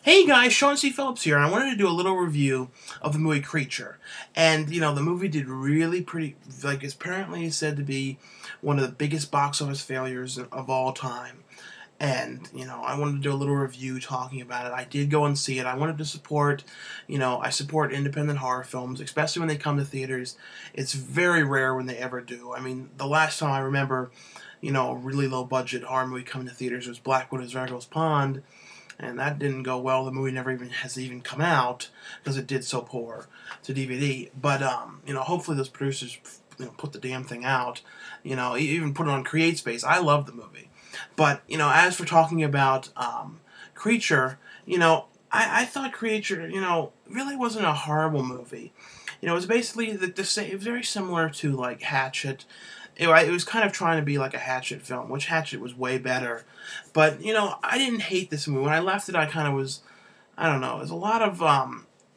Hey guys, Sean C. Phillips here, and I wanted to do a little review of the movie Creature. And, the movie did really pretty, like, it's apparently said to be one of the biggest box office failures of all time. And, I wanted to do a little review talking about it. I did go and see it. I wanted to support, I support independent horror films, especially when they come to theaters. It's very rare when they ever do. I mean, the last time I remember, a really low budget horror movie coming to theaters was Black Widow's Ragos Pond, and that didn't go well. The movie never even has come out because it did so poor to DVD. But hopefully those producers put the damn thing out. Even put it on CreateSpace. I love the movie, but as for talking about Creature, I thought Creature really wasn't a horrible movie. It was basically the same. It was very similar to like Hatchet. It was kind of trying to be like a Hatchet film, which Hatchet was way better. But, I didn't hate this movie. When I left it, I kind of was, I don't know, there's a lot of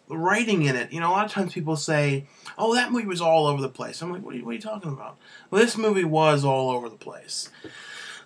writing in it. A lot of times people say, oh, that movie was all over the place. I'm like, what are you talking about? Well, this movie was all over the place.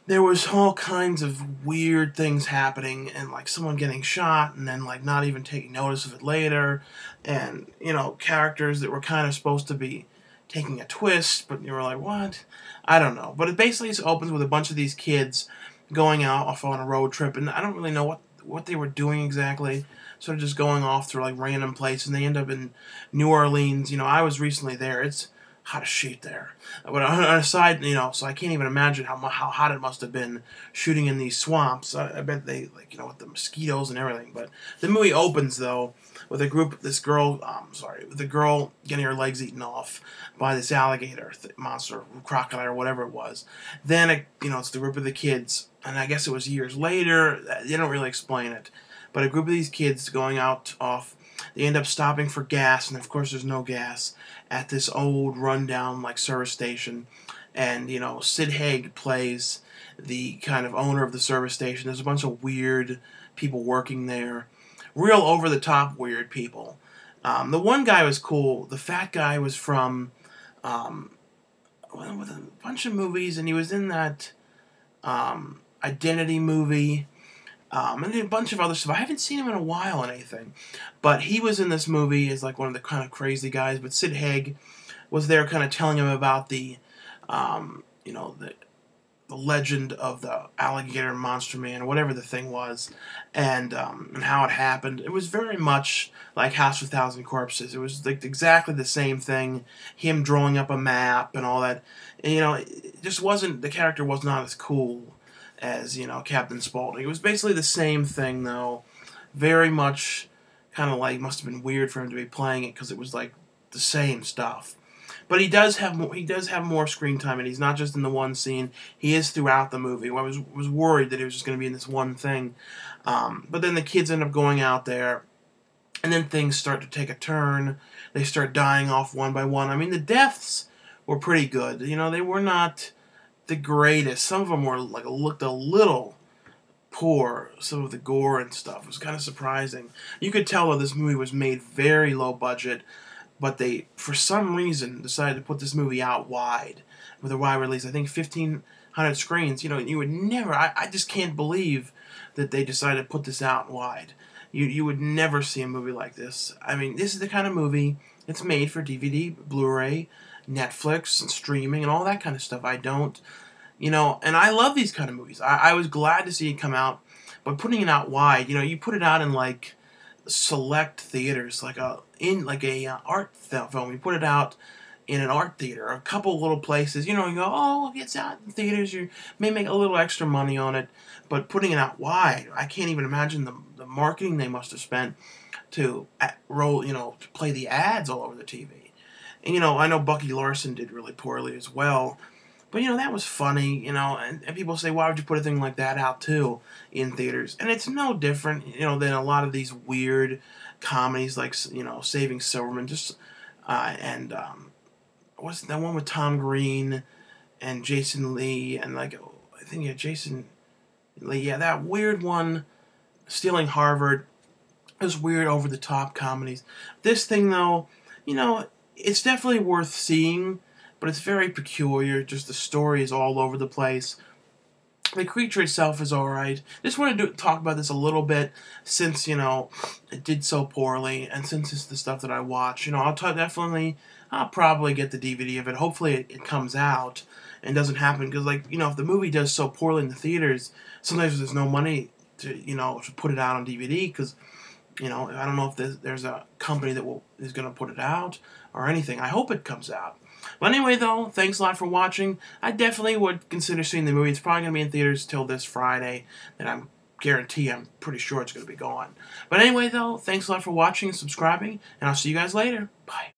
There was all kinds of weird things happening, and like someone getting shot and then like not even taking notice of it later, and characters that were kind of supposed to be taking a twist, but you were like, what? I don't know. But it basically just opens with a bunch of these kids going out off on a road trip, and I don't really know what they were doing exactly. Sort of just going off through like random places, and they end up in New Orleans. I was recently there. It's hot as shit there. But on a side, so I can't even imagine how hot it must have been shooting in these swamps. I bet they, like, with the mosquitoes and everything. But the movie opens, though, with a with a girl getting her legs eaten off by this alligator monster, crocodile, or whatever it was. Then, it's the group of the kids, and I guess it was years later. They don't really explain it. But a group of these kids going out off, they end up stopping for gas, and of course there's no gas at this old rundown like service station. And Sid Haig plays the kind of owner of the service station. There's a bunch of weird people working there, real over the top weird people. The one guy was cool. The fat guy was from with a bunch of movies, and he was in that Identity movie. And a bunch of other stuff. I haven't seen him in a while on anything. But he was in this movie as like one of the kind of crazy guys. But Sid Haig was there kind of telling him about the legend of the alligator monster man, whatever the thing was, and how it happened. It was very much like House of a Thousand Corpses. It was like exactly the same thing. Him drawing up a map and all that. And, it just wasn't, the character was not as cool as, Captain Spaulding. It was basically the same thing, though. Very much kind of like, must have been weird for him to be playing it because it was like the same stuff. But he does have more screen time, and he's not just in the one scene. He is throughout the movie. I was worried that he was just going to be in this one thing. But then the kids end up going out there, and then things start to take a turn. They start dying off one by one. I mean, the deaths were pretty good. They were not the greatest. Some of them were like looked a little poor. Some of the gore and stuff was kind of surprising. You could tell that this movie was made very low budget, but they, for some reason, decided to put this movie out wide with a wide release. I think 1,500 screens. You would never. I just can't believe that they decided to put this out wide. You would never see a movie like this. I mean, this is the kind of movie that's made for DVD, Blu-ray, Netflix, and streaming, and all that kind of stuff. I don't, and I love these kind of movies. I was glad to see it come out, but putting it out wide, you put it out in like select theaters, like art film. You put it out in an art theater, a couple little places. You go, oh, it's out in theaters. You may make a little extra money on it, but putting it out wide, I can't even imagine the marketing they must have spent to to play the ads all over the TV. And, I know Bucky Larson did really poorly as well. But, that was funny, and people say, why would you put a thing like that out, too, in theaters? And it's no different, than a lot of these weird comedies like, Saving Silverman, and what's that one with Tom Green and Jason Lee, and, like, I think, Jason Lee, that weird one, Stealing Harvard, those weird over-the-top comedies. This thing, though, it's definitely worth seeing, but it's very peculiar. Just the story is all over the place. The creature itself is alright. Just want to talk about this a little bit since, it did so poorly, and since it's the stuff that I watch. I'll probably get the DVD of it. Hopefully it comes out and doesn't happen, because, if the movie does so poorly in the theaters, sometimes there's no money to put it out on DVD, because, I don't know if there's a company that is going to put it out or anything. I hope it comes out. But anyway, though, thanks a lot for watching. I definitely would consider seeing the movie. It's probably going to be in theaters till this Friday, and I'm pretty sure it's going to be gone. But anyway, though, thanks a lot for watching and subscribing, and I'll see you guys later. Bye.